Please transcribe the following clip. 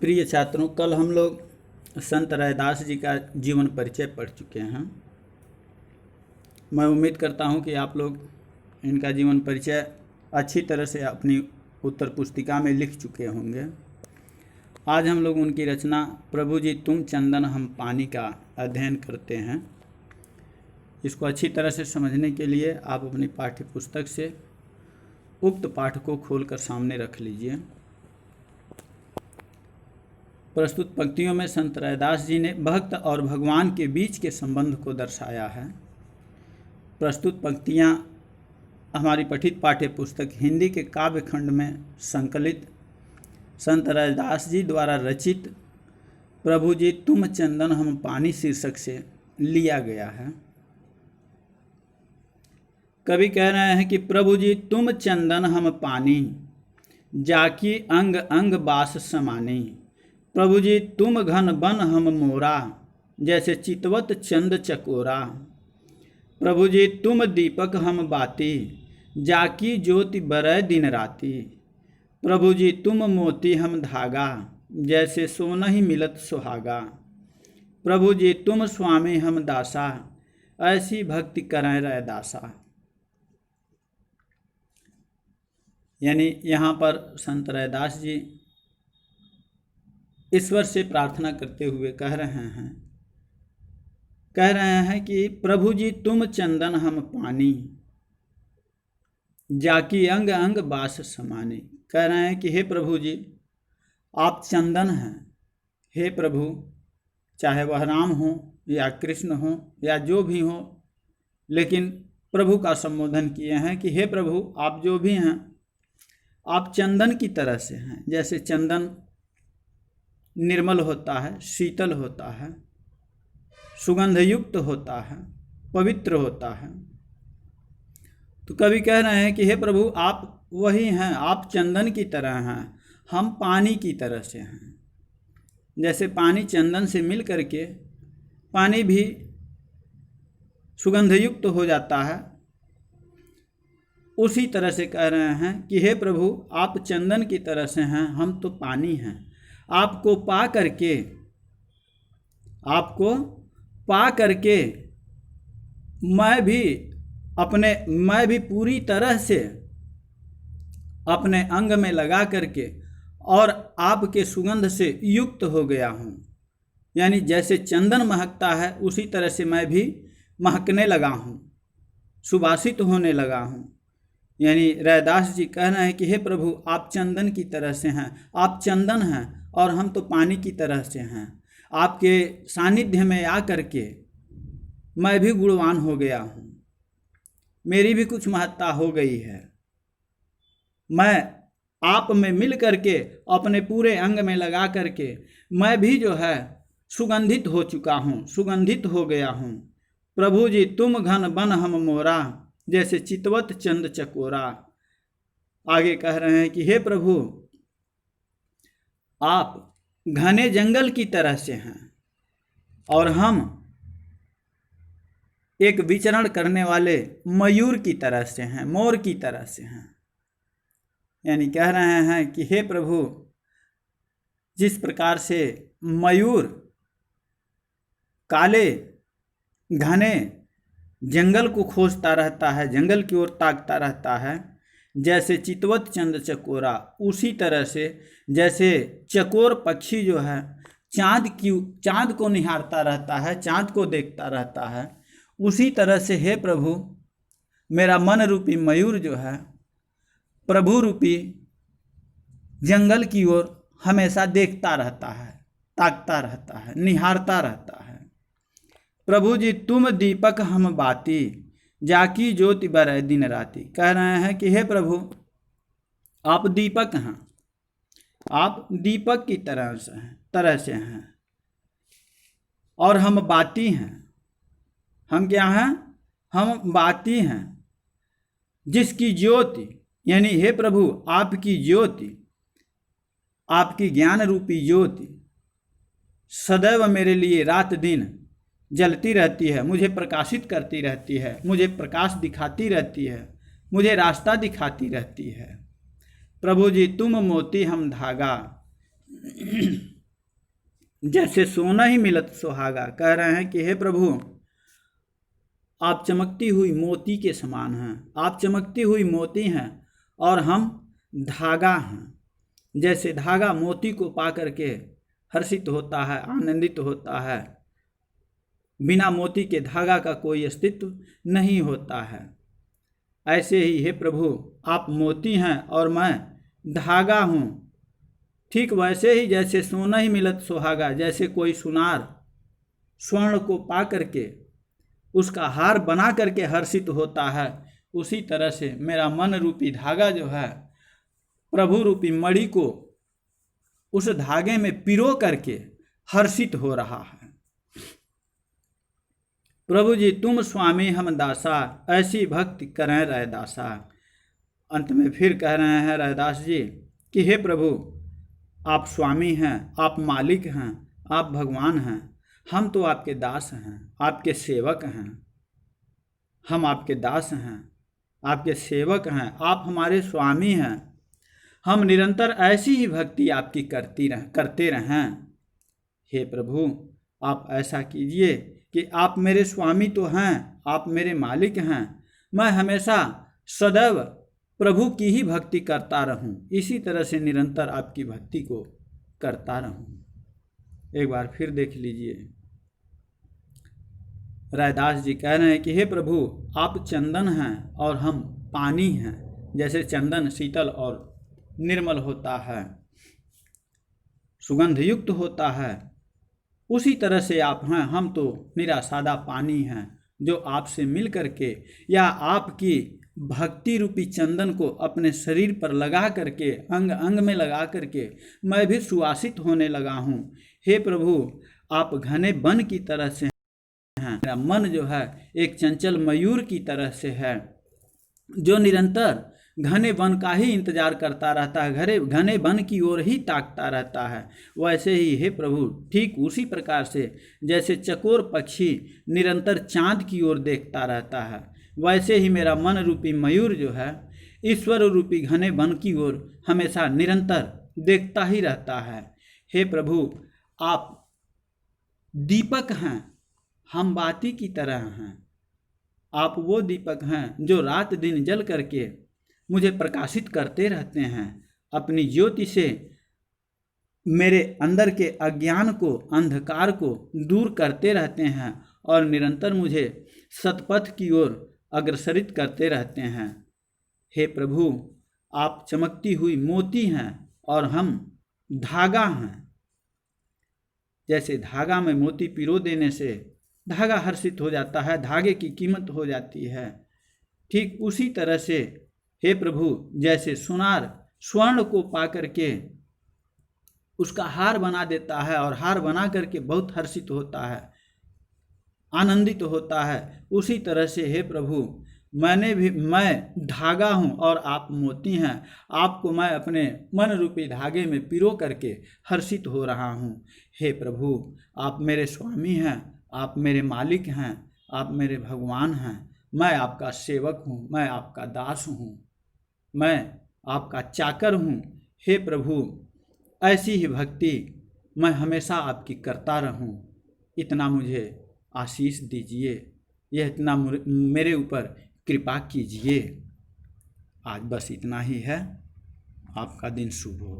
प्रिय छात्रों, कल हम लोग संत रैदास जी का जीवन परिचय पढ़ चुके हैं। मैं उम्मीद करता हूं कि आप लोग इनका जीवन परिचय अच्छी तरह से अपनी उत्तर पुस्तिका में लिख चुके होंगे। आज हम लोग उनकी रचना प्रभु जी तुम चंदन हम पानी का अध्ययन करते हैं। इसको अच्छी तरह से समझने के लिए आप अपनी पाठ्य पुस्तक से उक्त पाठ को खोलकर सामने रख लीजिए। प्रस्तुत पंक्तियों में संत रैदास जी ने भक्त और भगवान के बीच के संबंध को दर्शाया है। प्रस्तुत पंक्तियाँ हमारी पठित पाठ्य पुस्तक हिंदी के काव्य खंड में संकलित संत रैदास जी द्वारा रचित प्रभु जी तुम चंदन हम पानी शीर्षक से लिया गया है। कवि कह रहे हैं कि प्रभु जी तुम चंदन हम पानी, जाकी अंग अंग बास समानी। प्रभु जी तुम घन बन हम मोरा, जैसे चितवत चंद चकोरा। प्रभु जी तुम दीपक हम बाती, जाकी ज्योति बरय दिन राती। प्रभु जी तुम मोती हम धागा, जैसे सोनहि मिलत सुहागा। प्रभु जी तुम स्वामी हम दासा, ऐसी भक्ति करें रैदासा। यानी यहाँ पर संत रैदास जी ईश्वर से प्रार्थना करते हुए कह रहे हैं कि प्रभु जी तुम चंदन हम पानी, जाकी अंग अंग बास समानी। कह रहे हैं कि हे प्रभु जी आप चंदन हैं। हे प्रभु, चाहे वह राम हो या कृष्ण हो या जो भी हो, लेकिन प्रभु का संबोधन किए हैं कि हे प्रभु आप जो भी हैं, आप चंदन की तरह से हैं। जैसे चंदन निर्मल होता है, शीतल होता है, सुगंधयुक्त होता है, पवित्र होता है। तो कवि कह रहे हैं कि हे प्रभु आप वही हैं, आप चंदन की तरह हैं, हम पानी की तरह से हैं। जैसे पानी चंदन से मिल करके पानी भी सुगंधयुक्त हो जाता है, उसी तरह से कह रहे हैं कि हे प्रभु आप चंदन की तरह से हैं, हम तो पानी हैं। आपको पा करके मैं भी पूरी तरह से अपने अंग में लगा करके और आपके सुगंध से युक्त हो गया हूँ। यानी जैसे चंदन महकता है उसी तरह से मैं भी महकने लगा हूँ, सुवासित होने लगा हूँ। यानी रैदास जी कह रहे हैं कि हे प्रभु आप चंदन की तरह से हैं, आप चंदन हैं और हम तो पानी की तरह से हैं। आपके सानिध्य में आकर के मैं भी गुणवान हो गया हूँ, मेरी भी कुछ महत्ता हो गई है। मैं आप में मिल करके अपने पूरे अंग में लगा करके मैं भी जो है सुगंधित हो चुका हूँ, सुगंधित हो गया हूँ। प्रभु जी तुम घन बन हम मोरा, जैसे चितवत चंद चकोरा। आगे कह रहे हैं कि हे प्रभु आप घने जंगल की तरह से हैं और हम एक विचरण करने वाले मयूर की तरह से हैं, मोर की तरह से हैं। यानी कह रहे हैं कि हे प्रभु जिस प्रकार से मयूर काले घने जंगल को खोजता रहता है, जंगल की ओर ताकता रहता है, जैसे चितवत चंद चकोरा, उसी तरह से जैसे चकोर पक्षी जो है चाँद को निहारता रहता है, चाँद को देखता रहता है, उसी तरह से हे प्रभु मेरा मन रूपी मयूर जो है प्रभु रूपी जंगल की ओर हमेशा देखता रहता है, ताकता रहता है, निहारता रहता है। प्रभु जी तुम दीपक हम बाती, जाकी ज्योति बरय दिन राती। कह रहे हैं कि हे प्रभु आप दीपक हैं, आप दीपक की तरह से हैं और हम बाती हैं। हम क्या हैं? हम बाती हैं जिसकी ज्योति, यानी हे प्रभु आपकी ज्योति, आपकी ज्ञान रूपी ज्योति सदैव मेरे लिए रात दिन जलती रहती है, मुझे प्रकाशित करती रहती है, मुझे प्रकाश दिखाती रहती है, मुझे रास्ता दिखाती रहती है। प्रभु जी तुम मोती हम धागा, जैसे सोना ही मिलत सुहागा। कह रहे हैं कि हे प्रभु, आप चमकती हुई मोती के समान हैं, आप चमकती हुई मोती हैं और हम धागा हैं। जैसे धागा मोती को पा करके हर्षित होता है, आनंदित होता है, बिना मोती के धागा का कोई अस्तित्व नहीं होता है, ऐसे ही हे प्रभु आप मोती हैं और मैं धागा हूँ। ठीक वैसे ही जैसे सोना ही मिलत सुहागा, जैसे कोई सुनार स्वर्ण को पा करके उसका हार बना करके हर्षित होता है, उसी तरह से मेरा मन रूपी धागा जो है प्रभु रूपी मणि को उस धागे में पिरो करके हर्षित हो रहा है। प्रभु जी तुम स्वामी हम दासा, ऐसी भक्ति करें रैदासा। अंत में फिर कह रहे हैं रैदास जी कि हे प्रभु आप स्वामी हैं, आप मालिक हैं, आप भगवान हैं, हम तो आपके दास हैं, आपके सेवक हैं। हम आपके दास हैं, आपके सेवक हैं, आप हमारे स्वामी हैं। हम निरंतर ऐसी ही भक्ति आपकी करते रहें। हे प्रभु आप ऐसा कीजिए कि आप मेरे स्वामी तो हैं, आप मेरे मालिक हैं, मैं हमेशा सदैव प्रभु की ही भक्ति करता रहूं, इसी तरह से निरंतर आपकी भक्ति को करता रहूं। एक बार फिर देख लीजिए, रैदास जी कह रहे हैं कि हे प्रभु आप चंदन हैं और हम पानी हैं। जैसे चंदन शीतल और निर्मल होता है, सुगंध युक्त होता है, उसी तरह से आप हैं। हम तो निरा सादा पानी हैं जो आपसे मिल करके या आपकी भक्ति रूपी चंदन को अपने शरीर पर लगा करके, अंग अंग में लगा करके मैं भी सुवासित होने लगा हूँ। हे प्रभु आप घने वन की तरह से हैं, मेरा मन जो है एक चंचल मयूर की तरह से है जो निरंतर घने वन का ही इंतजार करता रहता है, घने वन की ओर ही ताकता रहता है। वैसे ही हे प्रभु ठीक उसी प्रकार से जैसे चकोर पक्षी निरंतर चांद की ओर देखता रहता है, वैसे ही मेरा मन रूपी मयूर जो है ईश्वर रूपी घने वन की ओर हमेशा निरंतर देखता ही रहता है। हे प्रभु आप दीपक हैं, हम बाती की तरह हैं। आप वो दीपक हैं जो रात दिन जल करके मुझे प्रकाशित करते रहते हैं, अपनी ज्योति से मेरे अंदर के अज्ञान को, अंधकार को दूर करते रहते हैं और निरंतर मुझे सतपथ की ओर अग्रसरित करते रहते हैं। हे प्रभु आप चमकती हुई मोती हैं और हम धागा हैं। जैसे धागा में मोती पिरो देने से धागा हर्षित हो जाता है, धागे की कीमत हो जाती है, ठीक उसी तरह से हे प्रभु जैसे सुनार स्वर्ण को पा करके उसका हार बना देता है और हार बना करके बहुत हर्षित होता है, आनंदित होता है, उसी तरह से हे प्रभु मैं धागा हूँ और आप मोती हैं। आपको मैं अपने मन रूपी धागे में पिरो करके हर्षित हो रहा हूँ। हे प्रभु आप मेरे स्वामी हैं, आप मेरे मालिक हैं, आप मेरे भगवान हैं। मैं आपका सेवक हूँ, मैं आपका दास हूँ, मैं आपका चाकर हूँ। हे प्रभु ऐसी ही भक्ति मैं हमेशा आपकी करता रहूँ, इतना मुझे आशीष दीजिए, यह इतना मेरे ऊपर कृपा कीजिए। आज बस इतना ही है। आपका दिन शुभ हो।